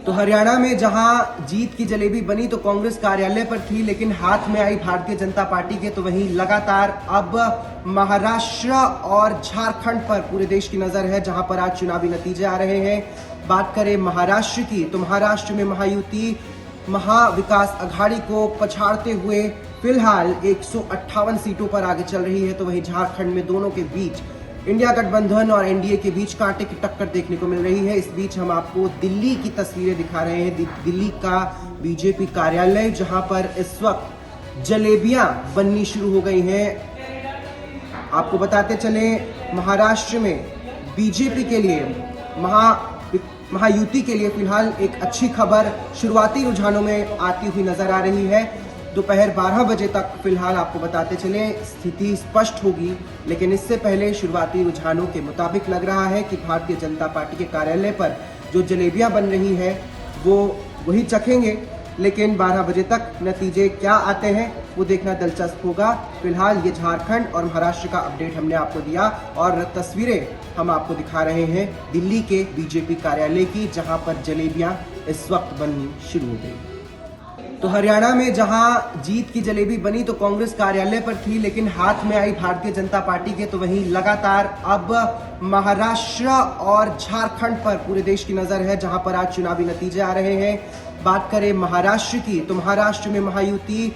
तो हरियाणा में जहां जीत की जलेबी बनी तो कांग्रेस कार्यालय पर थी, लेकिन हाथ में आई भारतीय जनता पार्टी के। तो वहीं लगातार अब महाराष्ट्र और झारखंड पर पूरे देश की नजर है, जहां पर आज चुनावी नतीजे आ रहे हैं। बात करें महाराष्ट्र की, तो महाराष्ट्र में महायुति महाविकास अघाड़ी को पछाड़ते हुए फिलहाल 158 सीटों पर आगे चल रही है। तो वहीं झारखंड में दोनों के बीच इंडिया गठबंधन और एनडीए के बीच कांटे की टक्कर देखने को मिल रही है। इस बीच हम आपको दिल्ली की तस्वीरें दिखा रहे हैं, दिल्ली का बीजेपी कार्यालय, जहां पर इस वक्त जलेबियां बननी शुरू हो गई हैं। आपको बताते चले, महाराष्ट्र में बीजेपी के लिए महायुति के लिए फिलहाल एक अच्छी खबर शुरुआती रुझानों में आती हुई नजर आ रही है। दोपहर 12 बजे तक फिलहाल आपको बताते चले स्थिति स्पष्ट होगी, लेकिन इससे पहले शुरुआती रुझानों के मुताबिक लग रहा है कि भारतीय जनता पार्टी के कार्यालय पर जो जलेबियां बन रही है वो वही चखेंगे। लेकिन 12 बजे तक नतीजे क्या आते हैं वो देखना दिलचस्प होगा। फिलहाल ये झारखंड और महाराष्ट्र का अपडेट हमने आपको दिया और तस्वीरें हम आपको दिखा रहे हैं दिल्ली के बीजेपी कार्यालय की, जहां पर जलेबियां इस वक्त बननी शुरू हो गई। तो हरियाणा में जहां जीत की जलेबी बनी तो कांग्रेस कार्यालय पर थी, लेकिन हाथ में आई भारतीय जनता पार्टी के। तो वहीं लगातार अब महाराष्ट्र और झारखंड पर पूरे देश की नजर है, जहां पर आज चुनावी नतीजे आ रहे हैं। बात करें महाराष्ट्र की, तो महाराष्ट्र में महायुति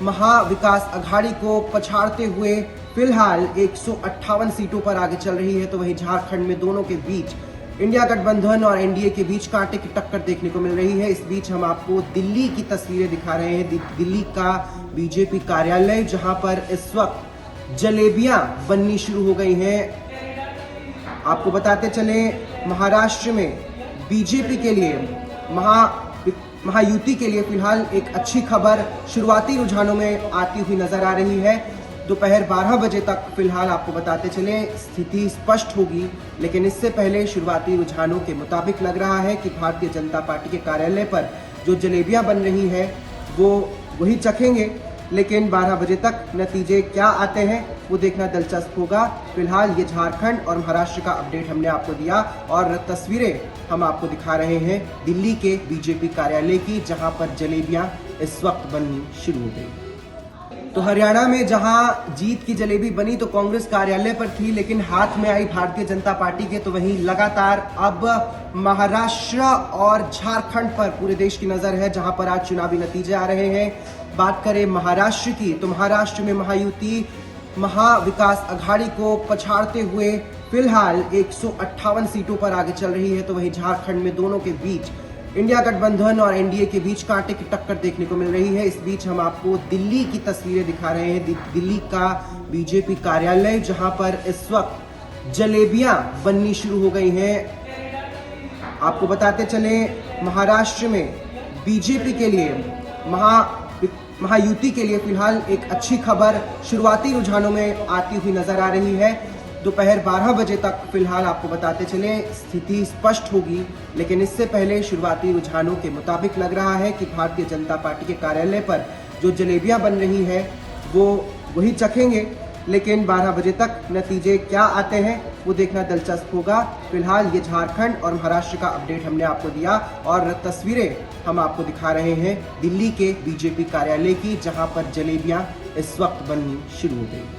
महाविकास अघाड़ी को पछाड़ते हुए फिलहाल 158 सीटों पर आगे चल रही है। तो वहीं झारखंड में दोनों के बीच इंडिया गठबंधन और एनडीए के बीच कांटे की टक्कर देखने को मिल रही है। इस बीच हम आपको दिल्ली की तस्वीरें दिखा रहे हैं, दिल्ली का बीजेपी कार्यालय, जहां पर इस वक्त जलेबियां बननी शुरू हो गई हैं। आपको बताते चले, महाराष्ट्र में बीजेपी के लिए महायुति के लिए फिलहाल एक अच्छी खबर शुरुआती रुझानों में आती हुई नजर आ रही है। दोपहर 12 बजे तक फिलहाल आपको बताते चले स्थिति स्पष्ट होगी, लेकिन इससे पहले शुरुआती रुझानों के मुताबिक लग रहा है कि भारतीय जनता पार्टी के कार्यालय पर जो जलेबियां बन रही है वो वही चखेंगे। लेकिन 12 बजे तक नतीजे क्या आते हैं वो देखना दिलचस्प होगा। फिलहाल ये झारखंड और महाराष्ट्र का अपडेट हमने आपको दिया और तस्वीरें हम आपको दिखा रहे हैं दिल्ली के बीजेपी कार्यालय की, जहां पर जलेबियां इस वक्त बननी शुरू हो गई। तो हरियाणा में जहां जीत की जलेबी बनी तो कांग्रेस कार्यालय पर थी, लेकिन हाथ में आई भारतीय जनता पार्टी के। तो वहीं लगातार अब महाराष्ट्र और झारखंड पर पूरे देश की नजर है, जहां पर आज चुनावी नतीजे आ रहे हैं। बात करें महाराष्ट्र की, तो महाराष्ट्र में महायुति महाविकास अघाड़ी को पछाड़ते हुए फिलहाल 158 सीटों पर आगे चल रही है। तो वहीं झारखंड में दोनों के बीच इंडिया गठबंधन और एनडीए के बीच कांटे की टक्कर देखने को मिल रही है। इस बीच हम आपको दिल्ली की तस्वीरें दिखा रहे हैं, दिल्ली का बीजेपी कार्यालय, जहां पर इस वक्त जलेबियां बननी शुरू हो गई हैं। आपको बताते चले, महाराष्ट्र में बीजेपी के लिए महायुति के लिए फिलहाल एक अच्छी खबर शुरुआती रुझानों में आती हुई नजर आ रही है। दोपहर 12 बजे तक फिलहाल आपको बताते चले स्थिति स्पष्ट होगी, लेकिन इससे पहले शुरुआती रुझानों के मुताबिक लग रहा है कि भारतीय जनता पार्टी के कार्यालय पर जो जलेबियां बन रही है वो वही चखेंगे। लेकिन 12 बजे तक नतीजे क्या आते हैं वो देखना दिलचस्प होगा। फिलहाल ये झारखंड और महाराष्ट्र का अपडेट हमने आपको दिया और तस्वीरें हम आपको दिखा रहे हैं दिल्ली के बीजेपी कार्यालय की, जहां पर जलेबियां इस वक्त बननी शुरू हो गई।